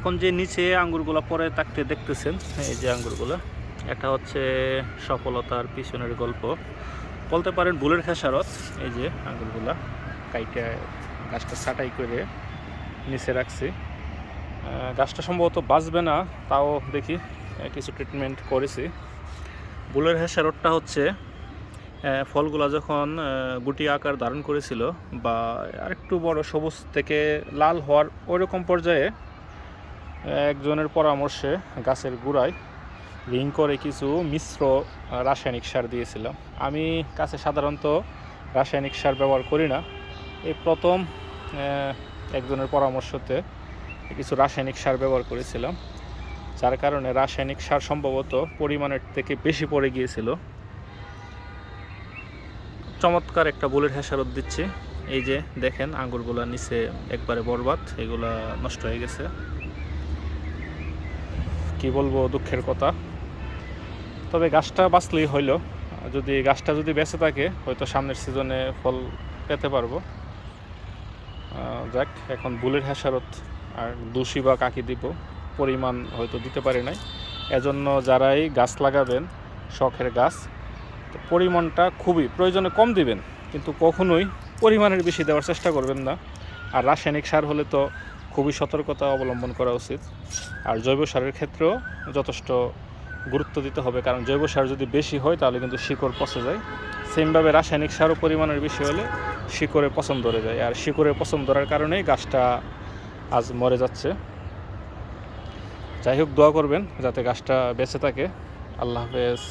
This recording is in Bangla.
এখন যে নিচে আঙ্গুরগুলো পরে থাকতে দেখতেছেন, এই যে আঙ্গুরগুলো, এটা হচ্ছে সফলতার পিছনের গল্প বলতে পারেন, ভুলের খেসারত। এই যে আঙ্গুরগুলা কাইটা গাছটা ছাঁটাই করে নিচে রাখছি। গাছটা সম্ভবত বাঁচবে না, তাও দেখি কিছু ট্রিটমেন্ট করেছি। ভুলের খেসারতটা হচ্ছে ফলগুলা যখন গুটি আকার ধারণ করেছিল বা আরেকটু বড় সবুজ থেকে লাল হওয়ার ওইরকম পর্যায়ে একজনের পরামর্শে গাছের গোড়ায় রিং করে কিছু মিশ্র রাসায়নিক সার দিয়েছিলাম। আমি গাছে সাধারণত রাসায়নিক সার ব্যবহার করি না, এই প্রথম একজনের পরামর্শতে কিছু রাসায়নিক সার ব্যবহার করেছিলাম, যার কারণে রাসায়নিক সার সম্ভবত পরিমাণের থেকে বেশি পড়ে গিয়েছিল। চমৎকার একটা বুলেট হেসারত দিচ্ছি। এই যে দেখেন আঙ্গুরগুলা নিচে একবারে বরবাদ, এগুলা নষ্ট হয়ে গেছে। কি বলবো, দুঃখের কথা। তবে গাছটা বাঁচলেই হইল, গাছটা যদি বেঁচে থাকে হয়তো সামনের সিজনে ফল পেতে পারবো। যাক, এখন বুলেট হেসারত আর দোষী বা কাকি দিব পরিমাণ হয়তো দিতে পারি নাই। এজন্য যারাই গাছ লাগাবেন, শখের গাছ, পরিমাণটা খুবই প্রয়োজনে কম দিবেন, কিন্তু কখনোই পরিমাণের বেশি দেওয়ার চেষ্টা করবেন না। আর রাসায়নিক সার হলে তো খুবই সতর্কতা অবলম্বন করা উচিত। আর জৈব সারের ক্ষেত্রেও যথেষ্ট গুরুত্ব দিতে হবে, কারণ জৈব সার যদি বেশি হয় তাহলে কিন্তু শিকড় পচে যায়। সেমভাবে রাসায়নিক সারও পরিমাণের বেশি হলে শিকড়ে পচন ধরে যায়, আর শিকড়ে পচন ধরার কারণেই গাছটা আজ মরে যাচ্ছে। যাই হোক, দোয়া করবেন যাতে গাছটা বেঁচে থাকে। আল্লাহ হাফেজ।